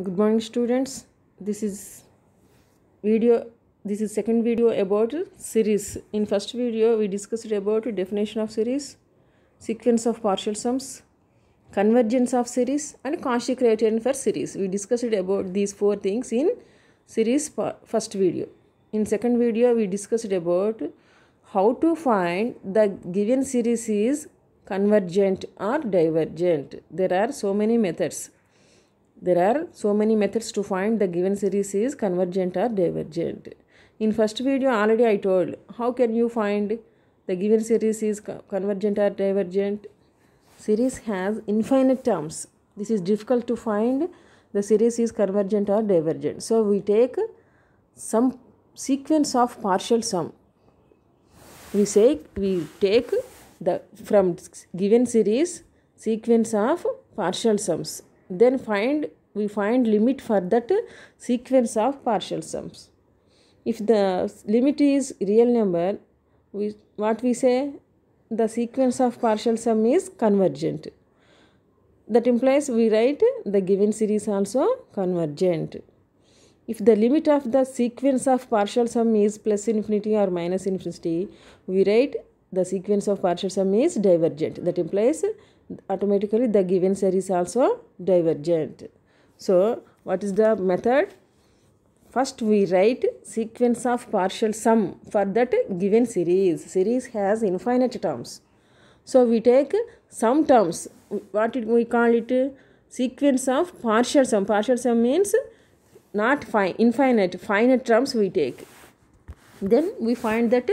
Good morning, students. This is video. This is second video about series. In first video, we discussed about definition of series, sequence of partial sums, convergence of series, and Cauchy criterion for series. We discussed about these four things in series first video. In second video, we discussed about how to find the given series is convergent or divergent. There are so many methods. There are so many methods to find the given series is convergent or divergent. In first video already I told how can you find the given series is convergent or divergent. Series has infinite terms. This is difficult to find the series is convergent or divergent. So we take some sequence of partial sum. We take the from given series sequence of partial sums. Then we find limit for that sequence of partial sums. If the limit is real number, what we say, the sequence of partial sum is convergent. That implies we write the given series also convergent. If the limit of the sequence of partial sum is plus infinity or minus infinity, we write the sequence of partial sum is divergent. That implies automatically the given series also divergent. So what is the method? First we write sequence of partial sum for that given series. Series has infinite terms. So we take some terms. What we call it? Sequence of partial sum. Partial sum means not infinite. Finite terms we take. Then we find that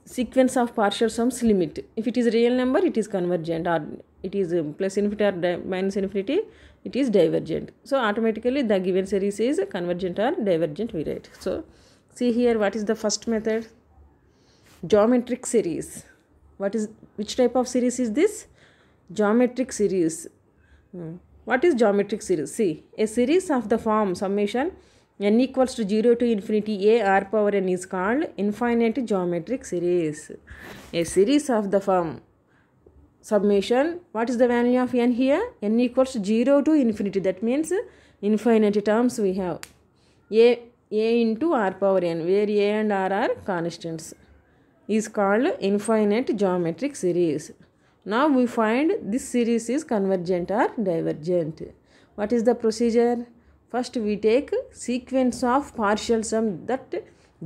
sequence of partial sums limit. If it is a real number, it is convergent, or it is plus infinity or minus infinity, it is divergent. So automatically the given series is convergent or divergent we write. So see here, what is the first method? Geometric series. Which type of series is this? Geometric series. What is geometric series? See, a series of the form summation n equals to 0 to infinity a r power n is called infinite geometric series. A series of the form summation, what is the value of n here? N equals to 0 to infinity. That means infinite terms we have. A into r power n, where a and r are constants, is called infinite geometric series. Now we find this series is convergent or divergent. What is the procedure? First we take sequence of partial sum that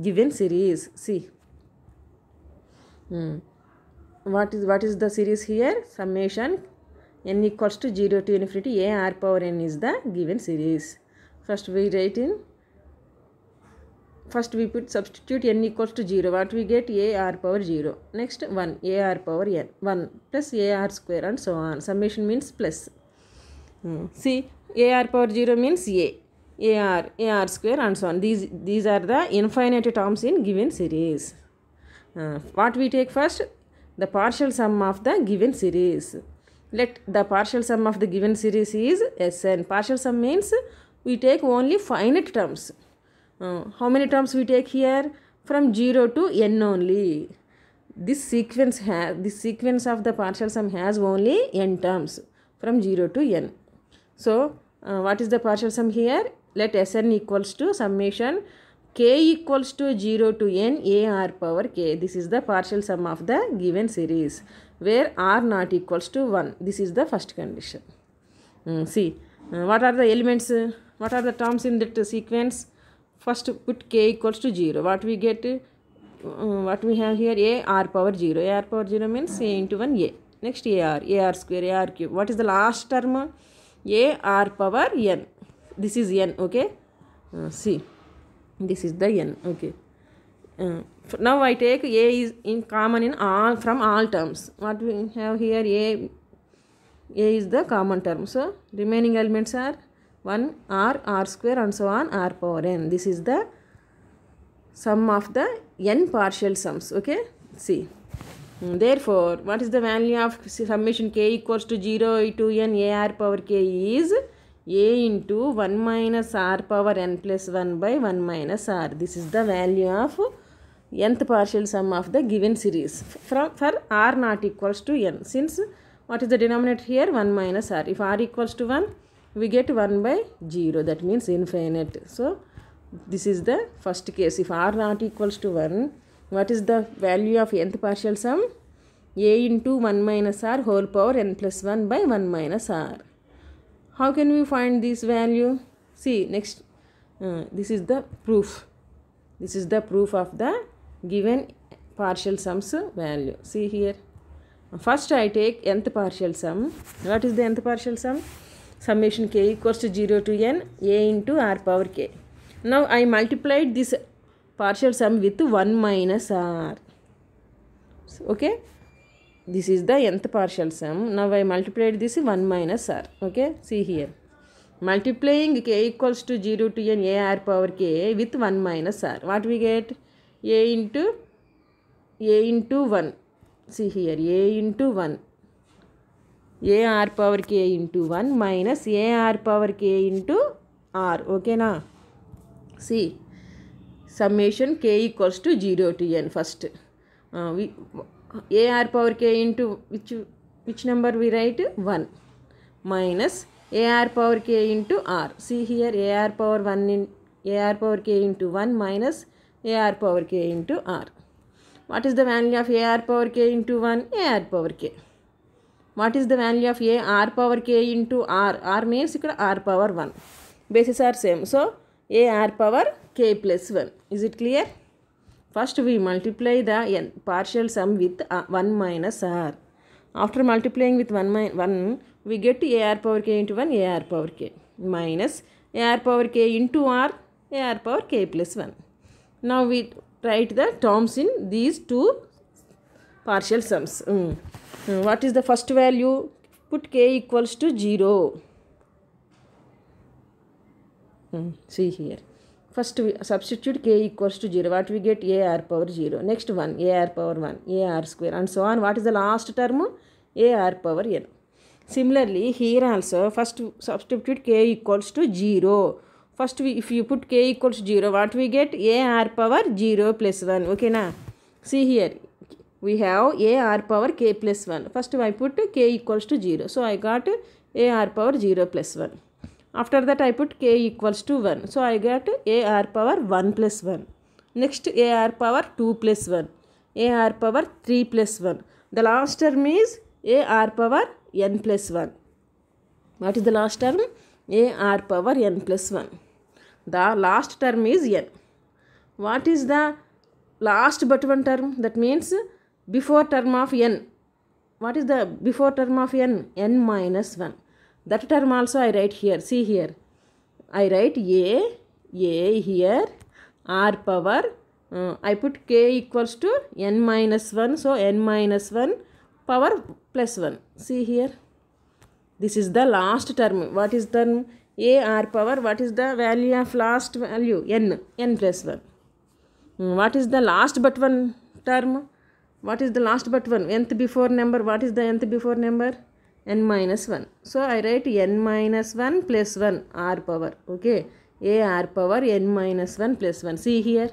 given series. See, what is the series here? Summation n equals to 0 to infinity a r power n is the given series. First we substitute n equals to 0. What we get? a r power 0. Next 1 a r power n, 1 plus a r square and so on. Summation means plus. See, a r power 0 means a r square and so on. These are the infinite terms in given series. What we take first? The partial sum of the given series. Let the partial sum of the given series is Sn. Partial sum means we take only finite terms. How many terms we take here? From 0 to n only. This sequence of the partial sum has only n terms from 0 to n. So what is the partial sum here? Let Sn equals to summation k equals to 0 to n a r power k. This is the partial sum of the given series, where r not equals to 1. This is the first condition. See, what are the elements? What are the terms in that sequence? First put k equals to 0. What we get? What we have here? a r power 0. A r power 0 means a into 1 a. Next a r square, a r cube. What is the last term? A r power n. This is n, okay? See, this is the n, okay? Now I take a is in common in all, from all terms. What we have here? A is the common term. So remaining elements are 1 r square and so on, r power n. This is the sum of the n partial sums, okay? See, therefore what is the value of summation k equals to 0 to n a r power k is a into 1 minus r power n plus 1 by 1 minus r. This is the value of nth partial sum of the given series for r not equals to n. Since what is the denominator here? 1 minus r. If r equals to 1, we get 1 by 0, that means infinite. So this is the first case. If r not equals to 1, what is the value of nth partial sum? A into 1 minus r whole power n plus 1 by 1 minus r. How can we find this value? See next, this is the proof. This is the proof of the given partial sums value. See here. First I take nth partial sum. What is the nth partial sum? Summation k equals to 0 to n a into r power k. Now I multiplied this partial sum with 1 minus r. Okay. This is the nth partial sum. Now I multiplied this 1 minus r. Okay. See here. Multiplying k equals to 0 to n a r power k with 1 minus r. What we get? A into 1. See here. A into 1. A r power k into 1 minus a r power k into r. Okay na? See. Summation k equals to 0 to n first. A r power k into which number we write? 1 minus a r power k into r. See here, a r power 1 in a r power k into 1 minus a r power k into r. What is the value of a r power k into 1? A r power k. What is the value of a r power k into r? R means ikkada r power 1. Bases are same. So a r power k plus 1. Is it clear? First we multiply the n partial sum with 1 minus r. After multiplying with 1, we get a r power k into 1 a r power k minus a r power k into r a r power k plus 1. Now we write the terms in these two partial sums. What is the first value? Put k equals to 0. See here. First we substitute k equals to 0. What we get? A r power 0. Next one, a r power 1, a r square and so on. What is the last term? A r power n. Similarly, here also first substitute k equals to 0. First if you put k equals to 0, what we get? A r power 0 plus 1. Okay na? See here. We have a r power k plus 1. First I put k equals to 0. So I got a r power 0 plus 1. After that I put k equals to 1. So I got a r power 1 plus 1. Next a r power 2 plus 1. A r power 3 plus 1. The last term is a r power n plus 1. What is the last term? A r power n plus 1. The last term is n. What is the last but one term? That means before term of n. What is the before term of n? N minus 1. That term also I write here. See here. I write a here, r power. I put k equals to n minus 1. So n minus 1 power plus 1. See here. This is the last term. What is the a r power? What is the value of last value? N plus 1. What is the last but one term? What is the last but one? Nth before number. What is the nth before number? N minus 1. So I write n minus 1 plus 1 r power. Okay. A r power n minus 1 plus 1. See here.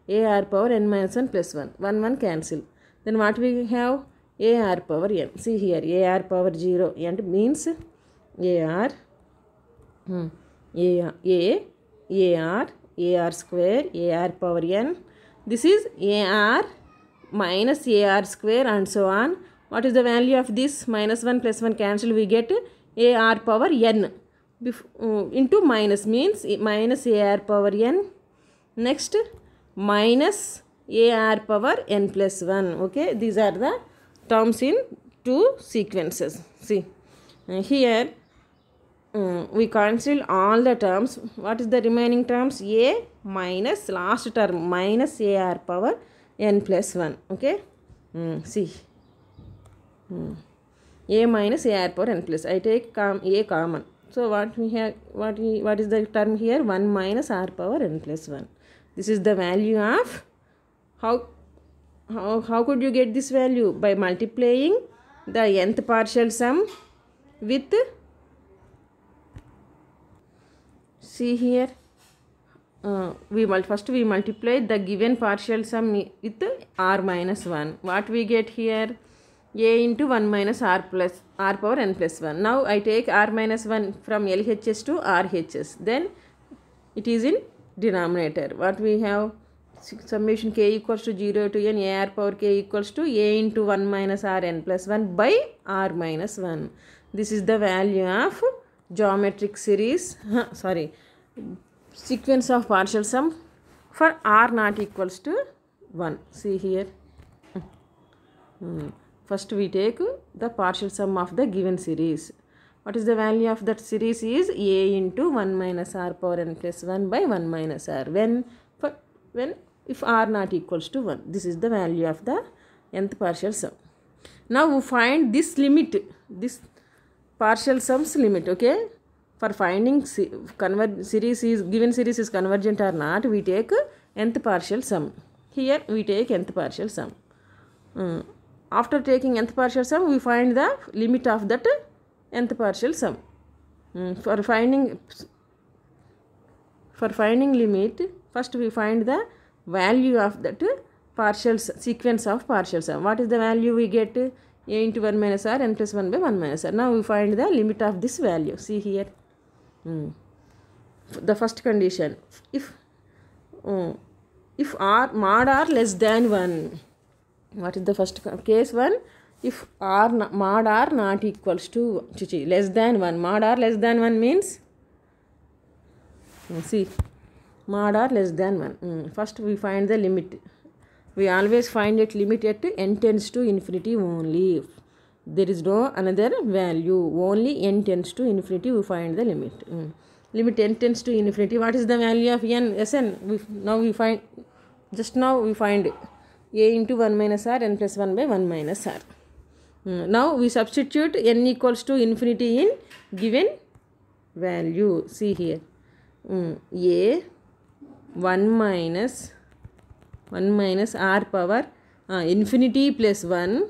A r power n minus 1 plus 1. 1 cancel. Then what we have? A r power n. See here. A r power 0 and means a r square a r power n. This is a r minus a r square and so on. What is the value of this? Minus 1 plus 1 cancel. We get a r power n into minus means minus a r power n. Next minus a r power n plus 1. Okay. These are the terms in two sequences. See here. We cancel all the terms. What is the remaining terms? A minus last term minus a r power n plus 1. Okay. See. A minus a r power n plus. I take a common. So what we have? What is the term here? 1 minus r power n plus 1. This is the value of how could you get this value? By multiplying the nth partial sum with, see here, first we multiply the given partial sum with r minus 1. What we get here? a into 1 minus r power n plus 1. Now I take r minus 1 from LHS to RHS. Then it is in denominator. What we have? Summation k equals to 0 to n a r power k equals to a into 1 minus r n plus 1 by r minus 1. This is the value of geometric series, sequence of partial sum for r not equals to 1. See here. First we take the partial sum of the given series. What is the value of that series is a into 1 minus r power n plus 1 by 1 minus r. When if r not equals to 1. This is the value of the nth partial sum. Now we find this limit, this partial sums limit, okay? For finding series is given series is convergent or not, we take nth partial sum. Here we take nth partial sum. After taking nth partial sum, we find the limit of that nth partial sum. For finding limit, first we find the value of that partial sequence of partial sum. What is the value we get? A into 1 minus r n plus 1 by 1 minus r. Now we find the limit of this value. See here. The first condition, if r mod r less than 1. What is the first case? 1. If r mod r not equals to less than 1. Mod r less than 1 means, see, mod r less than 1. First we find the limit. We always find it limit at n tends to infinity only. There is no another value. Only n tends to infinity we find the limit. Limit n tends to infinity. What is the value of n? Sn. Now we find a into 1 minus r n plus 1 by 1 minus r. Now we substitute n equals to infinity in given value. See here. A 1 minus r power infinity plus 1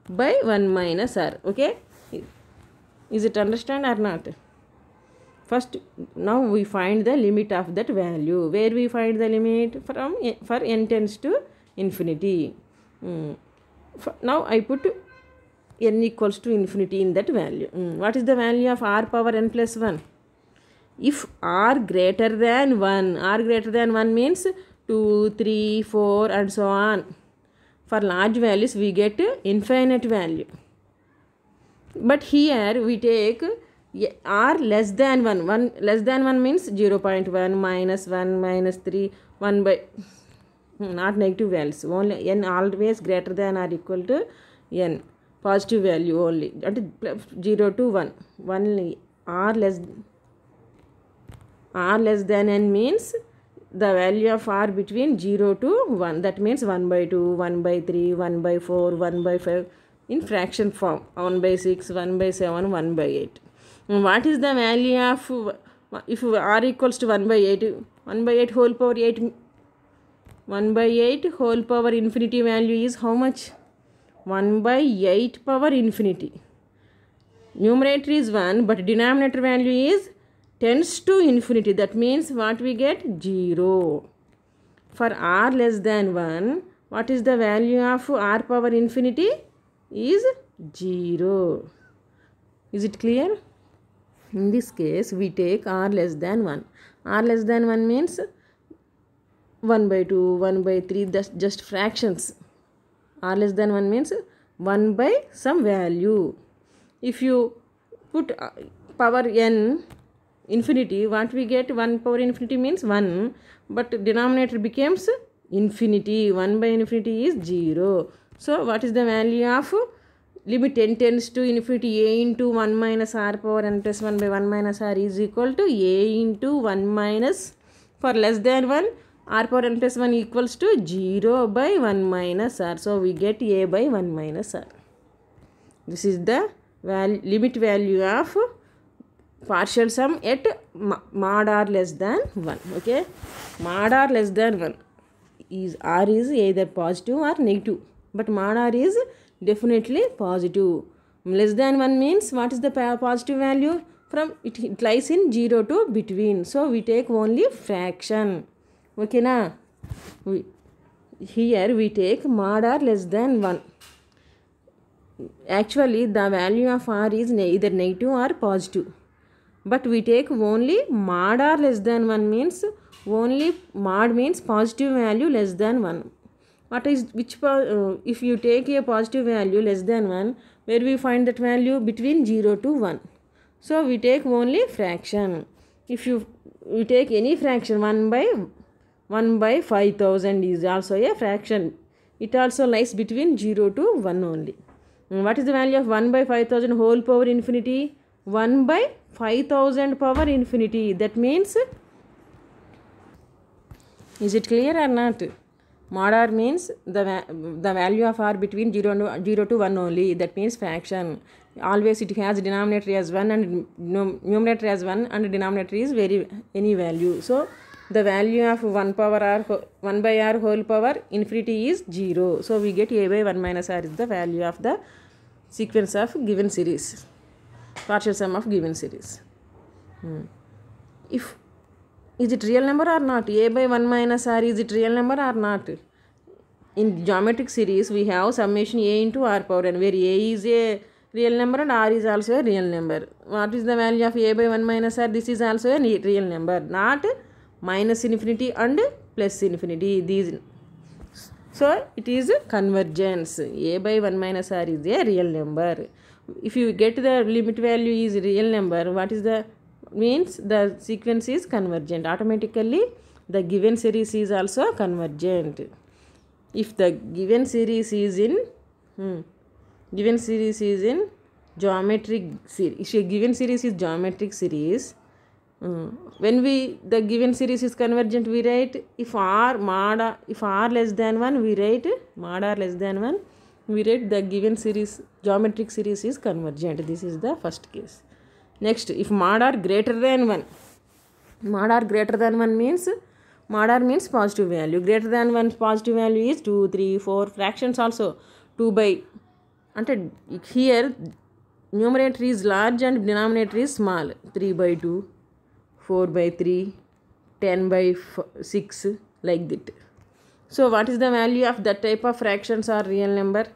by 1 minus r. Okay? Is it understand or not? First, now we find the limit of that value. Where we find the limit? For n tends to infinity. Now I put n equals to infinity in that value. What is the value of r power n plus 1? If r greater than 1 means 2, 3, 4 and so on. For large values we get infinite value. But here we take r less than 1. 1 less than 1 means 0.1, minus 1, minus 3, 1 by, not negative values. Only n always greater than or equal to n. Positive value only. 0 to 1. R less than n means the value of r between 0 to 1. That means 1 by 2, 1 by 3, 1 by 4, 1 by 5 in fraction form. 1 by 6, 1 by 7, 1 by 8. What is the value of, if r equals to 1 by 8, 1 by 8 whole power 8, 1 by 8 whole power infinity value is how much? 1 by 8 power infinity. Numerator is 1, but denominator value is tends to infinity. That means what we get? 0. For r less than 1, what is the value of r power infinity? Is 0. Is it clear? In this case, we take r less than 1. R less than 1 means 1 by 2, 1 by 3, that's just fractions. R less than 1 means 1 by some value. If you put power n infinity, what we get? 1 power infinity means 1, but denominator becomes infinity. 1 by infinity is 0. So what is the value of limit n tends to infinity? A into 1 minus r power n plus 1 by 1 minus r is equal to a into 1 minus, for less than 1, r power n plus 1 equals to 0 by 1 minus r. So we get a by 1 minus r. This is the limit value of partial sum at mod r less than 1. Okay? Mod r less than 1 is r is either positive or negative, but mod r is definitely positive. Less than 1 means what is the positive value? From it lies in 0 to between. So we take only fraction. Okay na? Here we take mod r less than 1. actually the value of r is either negative or positive, but we take only mod r less than 1 means only mod means positive value less than 1. What is if you take a positive value less than 1, where we find that value between 0 to 1. So we take only fraction. If you take any fraction, 1 by 5000 is also a fraction. It also lies between 0 to 1 only. What is the value of 1 by 5000 whole power infinity? 1 by 5000 power infinity. That means, is it clear or not? Mod r means the value of r between 0 to 1 only. That means fraction. Always it has denominator as 1 and numerator as 1 and denominator is any value. So the value of 1 by r whole power infinity is 0. So we get a by 1 minus r is the value of the sequence of given series, partial sum of given series. If is it real number or not? A by 1 minus r, is it real number or not? In geometric series we have summation a into r power n, where a is a real number and r is also a real number. What is the value of a by 1 minus r? This is also a real number, not minus infinity and plus infinity. These, so it is convergence. A by 1 minus r is a real number. If you get the limit value is real number, what is the means? The sequence is convergent. Automatically the given series is also convergent. If the given series is in geometric series, if a given series is geometric series, when the given series is convergent, we write if r less than 1, we write mod r less than 1, we write the given series, geometric series is convergent. This is the first case. Next, if mod r greater than 1, mod r greater than 1 means, mod r means positive value. Greater than 1 positive value is 2, 3, 4. Fractions also 2 by, and here numerator is large and denominator is small. 3 by 2, 4 by 3, 10 by 6, like that. So what is the value of that type of fractions or real number?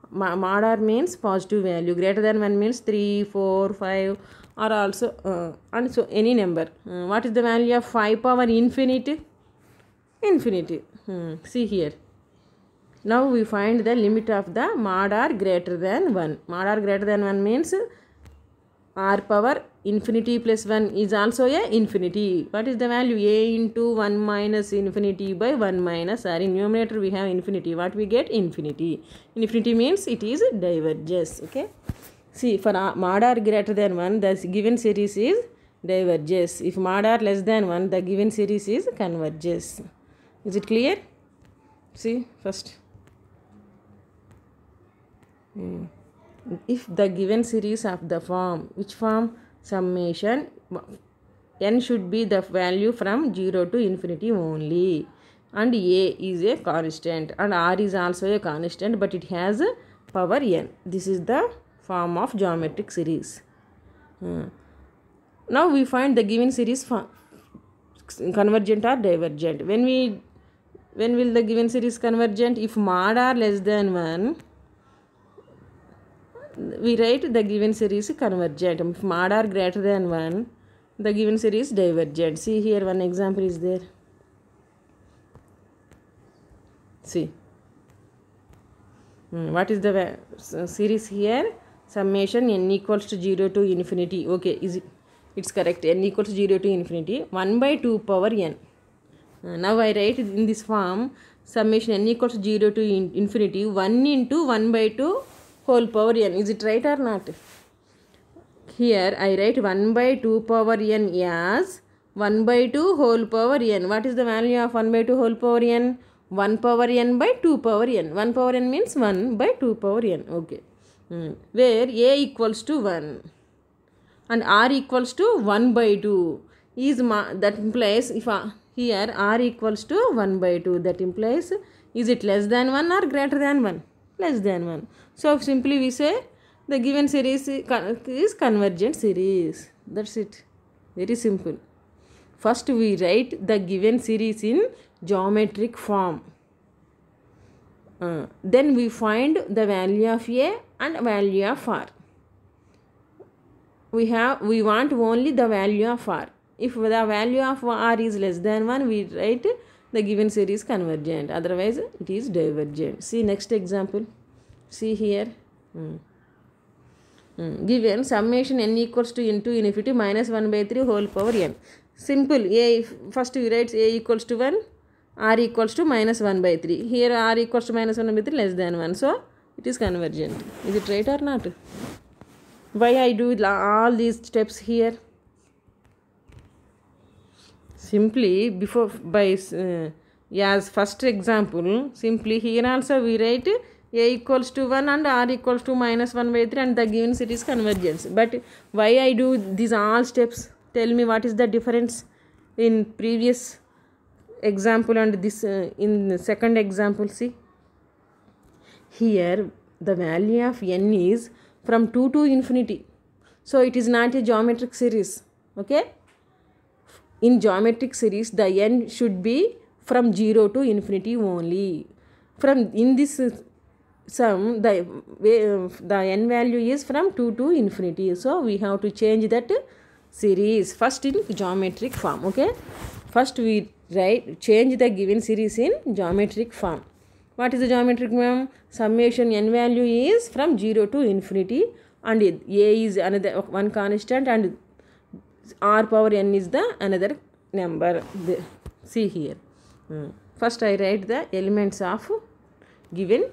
Mod r means positive value. Greater than 1 means 3, 4, 5 or also and so any number. What is the value of 5 power infinity? Infinity. See here. Now we find the limit of the mod r greater than 1. Mod r greater than 1 means r power infinity plus 1 is also a infinity. What is the value? A into 1 minus infinity by 1 minus r. In numerator we have infinity. What we get? Infinity. Infinity means it is diverges. Okay. See, for mod r greater than 1, the given series is diverges. If mod r less than 1, the given series is converges. Is it clear? See first. If the given series of the form, which form? Summation n should be the value from 0 to infinity only, and a is a constant and r is also a constant, but it has power n. This is the form of geometric series. Now we find the given series convergent or divergent. When will the given series convergent? If mod r less than 1, we write the given series convergent. If mod r greater than 1, the given series divergent. See here, one example is there. See. What is the series here? Summation n equals to 0 to infinity. Okay, it's correct. N equals to 0 to infinity. 1 by 2 power n. Now I write in this form, summation n equals to 0 to infinity 1 into 1 by 2 whole power n. Is it right or not? Here I write 1 by 2 power n as 1 by 2 whole power n. What is the value of 1 by 2 whole power n? 1 power n by 2 power n. 1 power n means 1 by 2 power n. Okay. Where a equals to 1 and r equals to 1 by 2 is that implies if here r equals to 1 by 2, that implies, is it less than 1 or greater than 1? Less than 1. So simply we say the given series is convergent series. That's it. Very simple. First we write the given series in geometric form. then we find the value of A and value of R. We want only the value of R. If the value of R is less than 1, we write the given series convergent. Otherwise, it is divergent. See next example. See here. Given summation n equals to into infinity minus 1 by 3 whole power n. Simple. First we write A equals to 1, R equals to minus 1 by 3. Here R equals to minus 1 by 3 less than 1. So, it is convergent. Is it right or not? Why I do all these steps here? Simply before by as first example, simply here also we write A equals to 1 and R equals to minus 1 by 3 and the given series convergence. But why I do these all steps? Tell me what is the difference in previous example and this in the second example. See here the value of n is from 2 to infinity. So it is not a geometric series. Okay. In geometric series the n should be from 0 to infinity only. From in this sum the n value is from 2 to infinity. So we have to change that series first in geometric form. Okay. First we change the given series in geometric form. What is the geometric form? Summation n value is from 0 to infinity and A is another one constant and R power n is the another number. See here. First I write the elements of given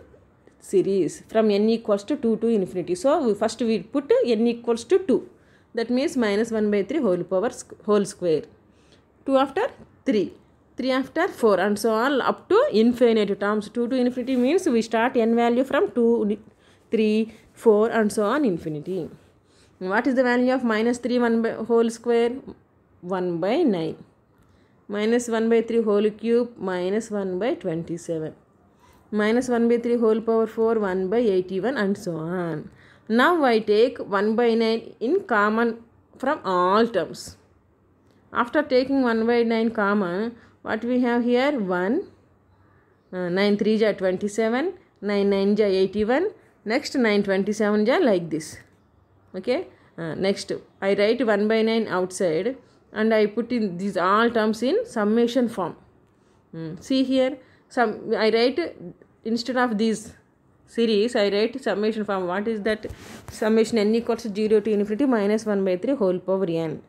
series from n equals to 2 to infinity. So first we put n equals to 2. That means minus 1 by 3 whole square. 2 after 3. 3 after 4 and so on up to infinite terms. 2 to infinity means we start n value from 2, 3, 4 and so on infinity. What is the value of minus 3 1 by whole square? 1 by 9. Minus 1 by 3 whole cube minus 1 by 27. Minus 1 by 3 whole power 4 1 by 81 and so on. Now I take 1 by 9 in common from all terms. After taking 1 by 9 common, what we have here? 1, 9 3 ja 27, 9 9 ja 81, next 9 27 ja like this. Okay. Next I write 1 by 9 outside and I put in these all terms in summation form. See here, I write instead of these series, I write summation form. What is that? Summation n equals to 0 to infinity minus 1 by 3 whole power n.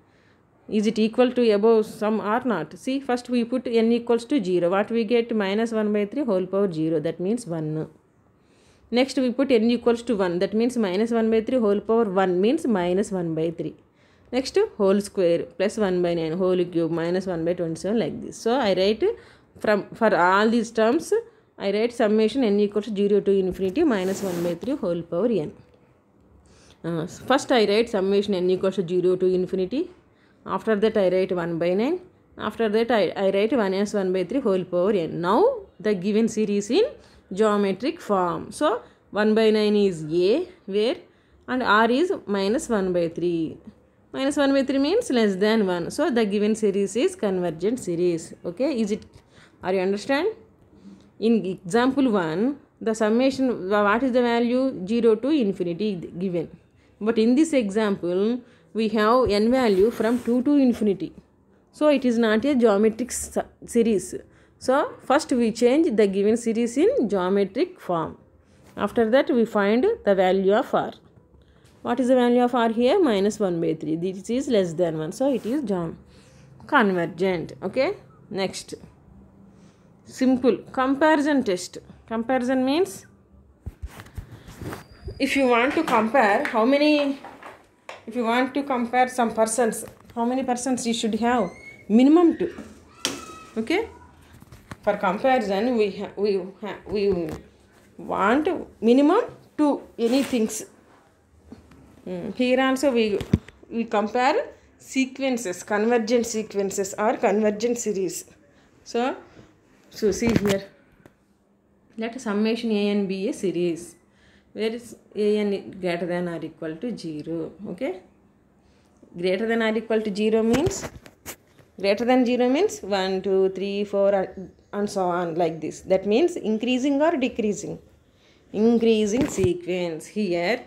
Is it equal to above sum or not? See, first we put n equals to 0. What we get? Minus 1 by 3 whole power 0. That means 1. Next we put n equals to 1. That means minus 1 by 3 whole power 1 means minus 1 by 3. Next whole square plus 1 by 9 whole cube minus 1 by 27 like this. So I write for all these terms, I write summation n equals to 0 to infinity minus 1 by 3 whole power n. First I write summation n equals to 0 to infinity. After that I write 1 by 9. After that I write minus 1 by 3 whole power n. Now the given series in geometric form. So 1 by 9 is A where and R is minus 1 by 3. Minus 1 by 3 means less than 1. So the given series is convergent series. Okay. Is it? Are you understand? In example 1, the summation, what is the value? 0 to infinity given. But in this example, we have n value from 2 to infinity. So it is not a geometric series. So first we change the given series in geometric form. After that we find the value of R. What is the value of R here? Minus 1 by 3. This is less than 1. So it is convergent. Okay. Next. Simple comparison test. Comparison means if you want to compare if you want to compare some persons, how many persons you should have? Minimum 2. Okay. For comparison, we want minimum 2 any things. Here also we compare sequences, convergent sequences or convergent series. So see here. Let summation an be a series where is an greater than or equal to 0. Okay. Greater than or equal to 0 means Greater than 0 means 1, 2, 3, 4 and so on like this. That means increasing or decreasing. Increasing sequence. Here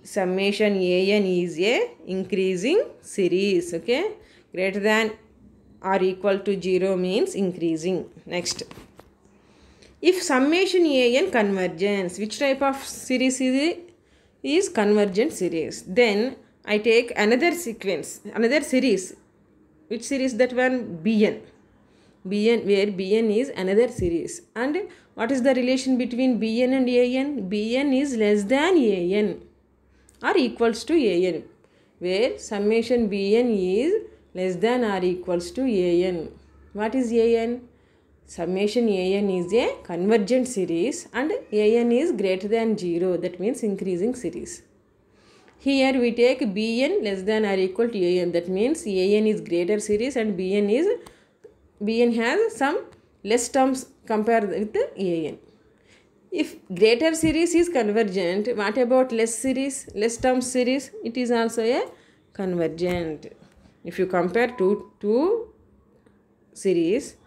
summation an is a increasing series. Okay. Greater than or equal to 0 means increasing. Next. If summation an convergence, which type of series is it? Is convergent series. Then I take another sequence, another series. Which series that one? Bn. Bn, where Bn is another series. And what is the relation between Bn and An? Bn is less than An or equals to An, where summation Bn is less than or equals to An. What is An? Summation An is a convergent series and An is greater than 0. That means increasing series. Here we take Bn less than or equal to An. That means An is greater series and Bn has some less terms compared with An. If greater series is convergent, what about less series, less terms series? It is also a convergent. If you compare two series,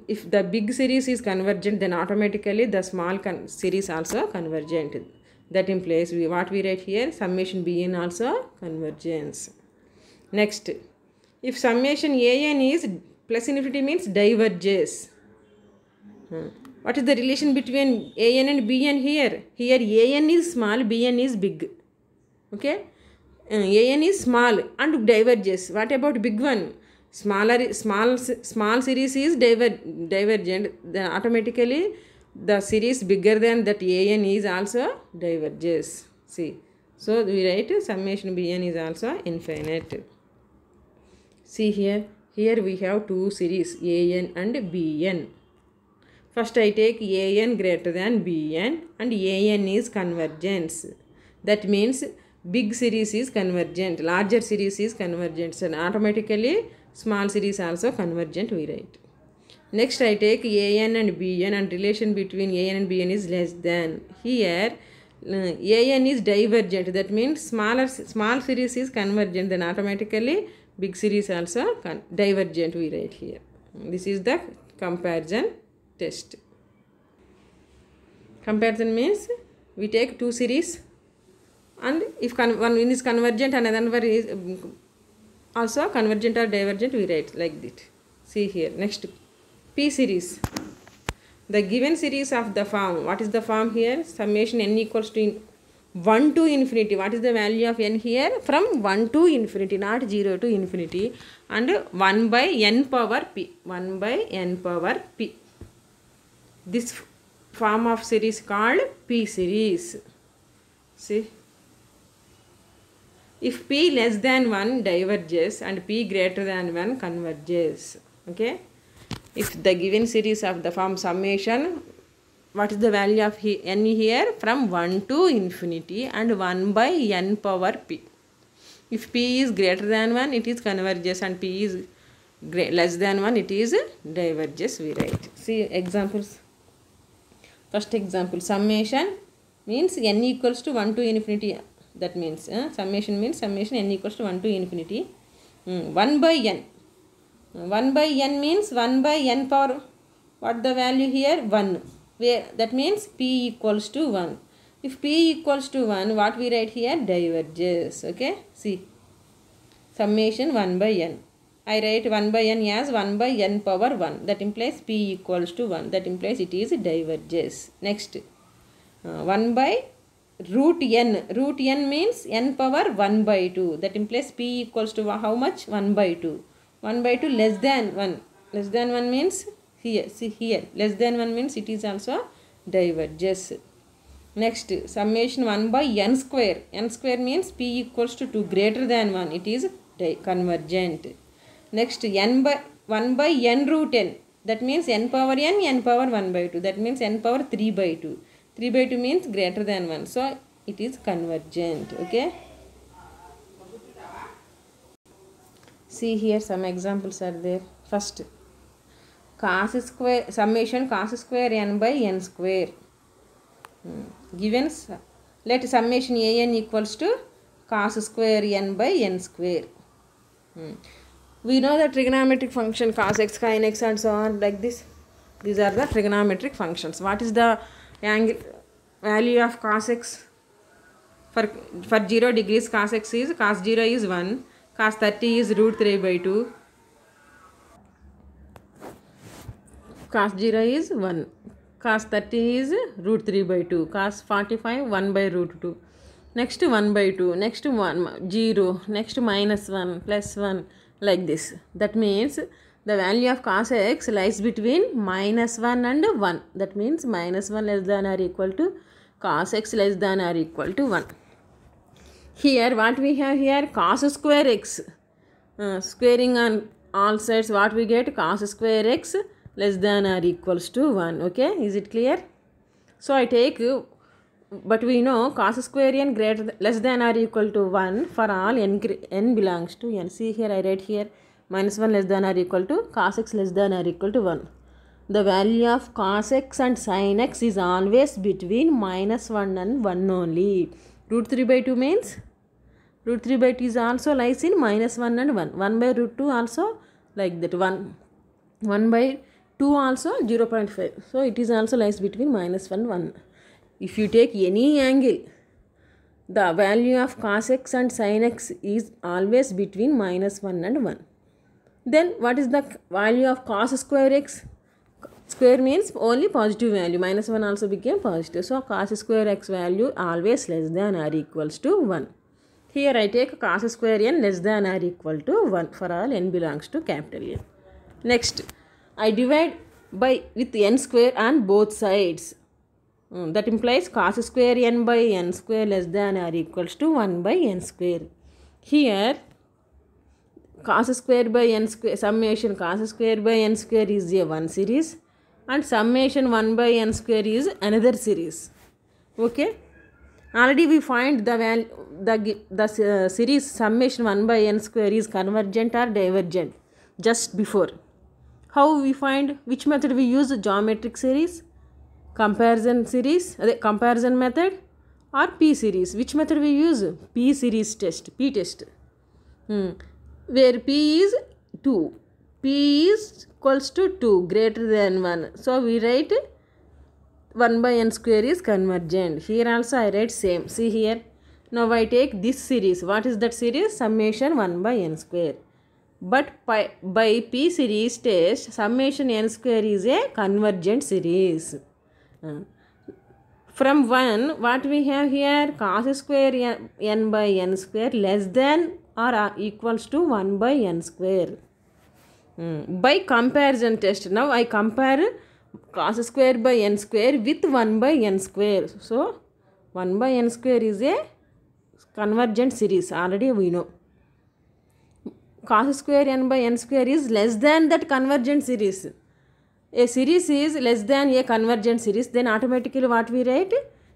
if the big series is convergent, then automatically the small series also convergent. That implies what we write here, summation Bn also convergence. Next, if summation An is plus infinity means diverges. What is the relation between An and Bn here? Here An is small, Bn is big. Okay? An is small and diverges. What about big one? Small series is divergent. Then automatically the series bigger than that An is also diverges. See. So we write summation Bn is also infinite. See here. Here we have two series An and Bn. First I take An greater than Bn and An is convergence. That means big series is convergent, larger series is convergent, and automatically small series also convergent we write. Next I take An and Bn and relation between An and Bn is less than. Here An is divergent, that means small series is convergent, then automatically big series also divergent we write here. This is the comparison test. Comparison means we take two series and if one is convergent and another is also convergent or divergent we write like that. See here. Next, P series. The given series of the form. What is the form here? Summation n equals to 1 to infinity. What is the value of n here? From 1 to infinity, not 0 to infinity. And 1 by n power p. 1 by n power p. This form of series called P series. See. If p less than 1 diverges and p greater than 1 converges. Okay. If the given series of the form summation, what is the value of n here? From 1 to infinity and 1 by n power p. If p is greater than 1, it is converges, and p is less than 1, it is diverges we write. See examples. First example, summation means n equals to 1 to infinity. That means summation means summation n equals to 1 to infinity. 1 by n. 1 by n means 1 by n power. What the value here? 1. Where that means p equals to 1. If p equals to 1, what we write here? Diverges. Okay. See. Summation 1 by n. I write 1 by n as 1 by n power 1. That implies p equals to 1. That implies it is diverges. Next. 1 by root n. Root n means n power 1 by 2. That implies p equals to how much? 1 by 2. 1 by 2 less than 1. Less than 1 means here. See here. Less than 1 means it is also diverges. Next. Summation 1 by n square. N square means p equals to 2 greater than 1. It is convergent. Next. 1 by n root n. That means n power n, n power 1 by 2. That means n power 3 by 2. 3 by 2 means greater than 1. So, it is convergent. Okay. See here some examples are there. First, cos square, summation cos square n by n square. Given, let summation an equals to cos square n by n square. We know the trigonometric function cos x, sin x and so on like this. These are the trigonometric functions. What is the angle value of cos x? For 0 degrees cos x is, cos 0 is 1, cos 30 is root 3 by 2, cos 0 is 1, cos 30 is root 3 by 2, cos 45 1 by root 2, next 1 by 2, next 1 0, next minus 1 plus 1 like this. That means the value of cos x lies between minus 1 and 1. That means minus 1 less than or equal to cos x less than or equal to 1. Here what we have here, cos square x, squaring on all sides, what we get, cos square x less than or equals to 1. Okay, is it clear? So I take, but we know cos square n less than or equal to 1 for all n belongs to n. See here, I write here minus 1 less than or equal to cos x less than or equal to 1. The value of cos x and sin x is always between minus 1 and 1 only. Root 3 by 2 means root 3 by 2 is also lies in minus 1 and 1. 1 by root 2 also like that. 1 by 2 also 0.5. So it is also lies between minus 1 and 1. If you take any angle, the value of cos x and sin x is always between minus 1 and 1. Then what is the value of cos square x? Square means only positive value. Minus 1 also became positive. So cos square x value always less than or equals to 1. Here I take cos square n less than or equal to 1 for all n belongs to capital N. Next, I divide by with n square on both sides. That implies cos square n by n square less than or equals to 1 by n square. Here cos square by n square, summation cos square by n square is a one series and summation 1 by n square is another series. Okay, already we find the value, the series summation 1 by n square is convergent or divergent just before. How we find, which method we use? Geometric series, comparison series, comparison method, or P series. Which method we use? P series test, P test. Where P is 2, P is equals to 2 greater than 1. So we write 1 by n square is convergent. Here also I write same. See here. Now I take this series. What is that series? Summation 1 by n square. But by P series test, summation n square is a convergent series. From 1, what we have here? Cos square n by n square less than or equals to 1 by n square. By comparison test, now I compare cos square by n square with 1 by n square. So 1 by n square is a convergent series. Already we know. Cos square n by n square is less than that convergent series. A series is less than a convergent series, then automatically what we write?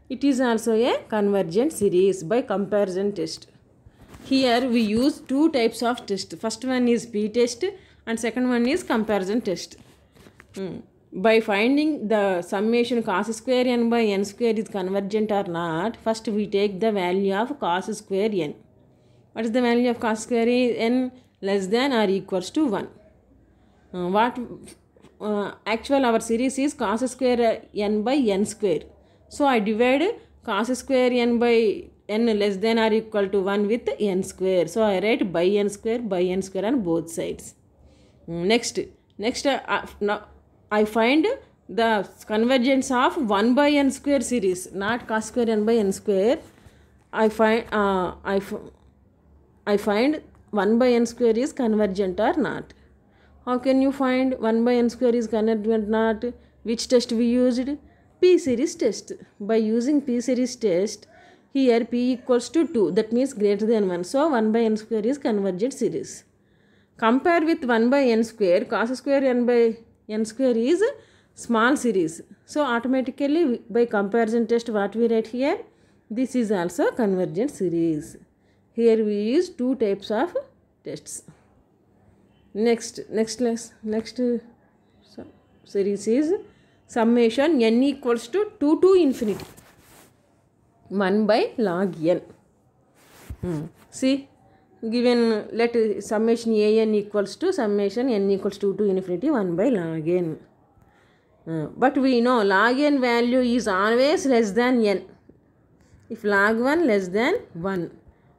It is also a convergent series by comparison test. Here we use two types of test. First one is P test and second one is comparison test. By finding the summation cos square n by n square is convergent or not, first we take the value of cos square n. What is the value of cos square n? Less than or equals to 1. Actual our series is cos square n by n square. So I divide cos square n by n less than or equal to 1 with n square. So I write by n square on both sides. Next now I find the convergence of 1 by n square series, not cos square n by n square. I find 1 by n square is convergent or not. How can you find 1 by n square is convergent or not? Which test we used? P series test. By using P series test, here P equals to 2. That means greater than 1. So 1 by n square is convergent series. Compare with 1 by n square. Cos square n by n square is small series. So automatically by comparison test what we write here? This is also convergent series. Here we use two types of tests. Next series is summation n equals to 2 to infinity. 1 by log n. See, given, let summation an equals to summation n equals 2 to infinity 1 by log n. But we know log n value is always less than n. If log 1 less than 1,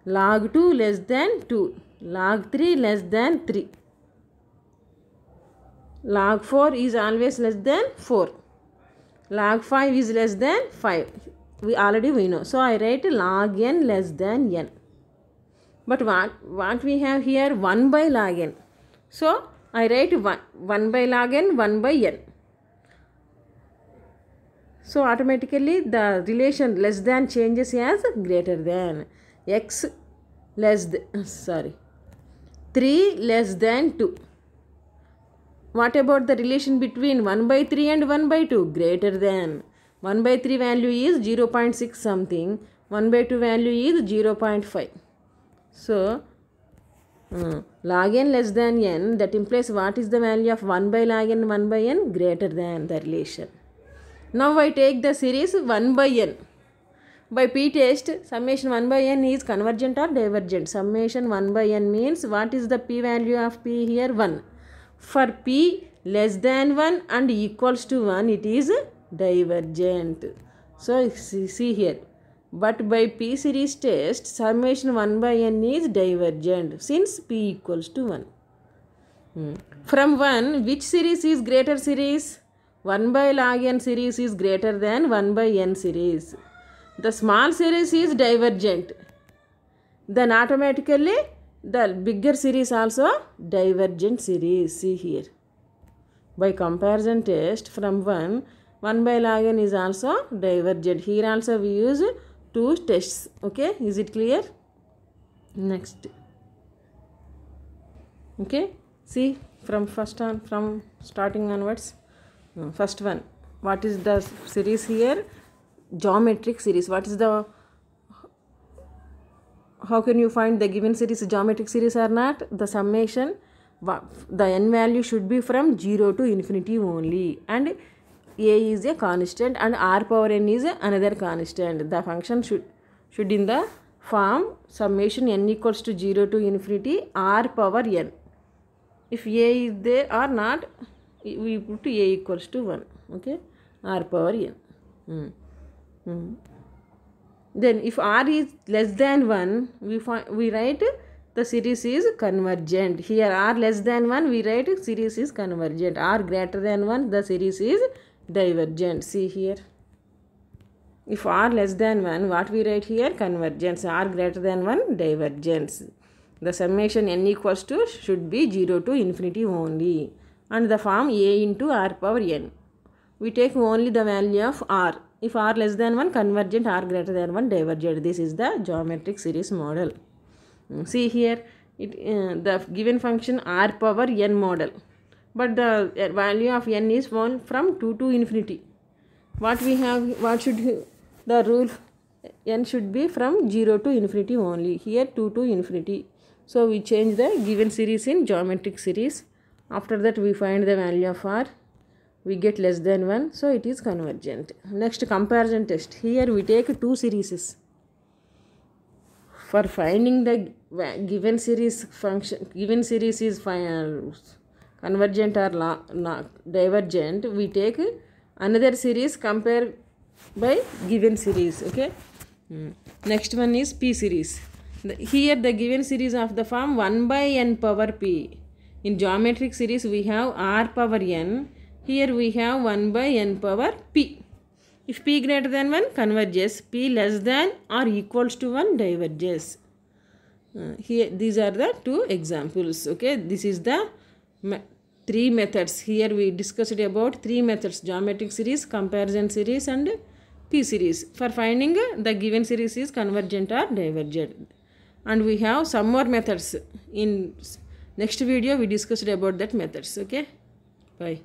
log 2 less than 2, log 3 less than 3, log 4 is always less than 4, log 5 is less than 5. We know. So I write log n less than n. But what we have here? 1 by log n. So I write 1 by log n, 1 by n. So automatically the relation less than changes as greater than. X less than, 3 less than 2. What about the relation between 1 by 3 and 1 by 2? Greater than. 1 by 3 value is 0.6 something. 1 by 2 value is 0.5. So log n less than n, that implies what is the value of 1 by log n, 1 by n? Greater than the relation. Now I take the series 1 by n. By p-test, summation 1 by n is convergent or divergent. Summation 1 by n means what is the p value of p here? 1. For p less than 1 and equals to 1, it is divergent. So see here. But by p series test, summation 1 by n is divergent since p equals to 1. From 1, which series is greater series? 1 by log n series is greater than 1 by n series. The small series is divergent. Then automatically the bigger series also divergent series. See here. By comparison test, from 1 by log n is also divergent. Here also we use 2 tests. Okay, is it clear? Next. Okay, see from starting onwards. First one, what is the series here? Geometric series. What is the, how can you find the given series geometric series or not? The summation, the n value should be from 0 to infinity only, and a is a constant and r power n is another constant. The function should in the form summation n equals to 0 to infinity r power n. If a is there or not, we put a equals to 1. Okay, r power n. Then if r is less than 1, we write the series is convergent. Here r less than 1, we write series is convergent. R greater than 1, the series is divergent. See here. If r less than 1, what we write here? Convergence. R greater than 1, divergence. The summation n equals to should be 0 to infinity only, and the form a into r power n. We take only the value of r. If r less than 1, convergent, r greater than 1, divergent. This is the geometric series model. See here, the given function r power n model, but the value of n is from 2 to infinity. What we have, the rule? N should be from 0 to infinity only. Here 2 to infinity. So we change the given series in geometric series. After that we find the value of r. We get less than 1, so it is convergent. Next, comparison test. Here we take 2 series. For finding the given series function, given series is convergent or divergent, we take another series, compare by given series. Okay. Next one is p series. Here the given series of the form 1 by n power p. In geometric series we have r power n. Here we have 1 by n power p. If p greater than 1, converges. P less than or equals to 1, diverges. Here these are the 2 examples. Okay, this is the 3 methods. Here we discussed about 3 methods: geometric series, comparison series, and p series. For finding the given series is convergent or divergent. And we have some more methods. In next video we discussed about that methods. Okay, bye.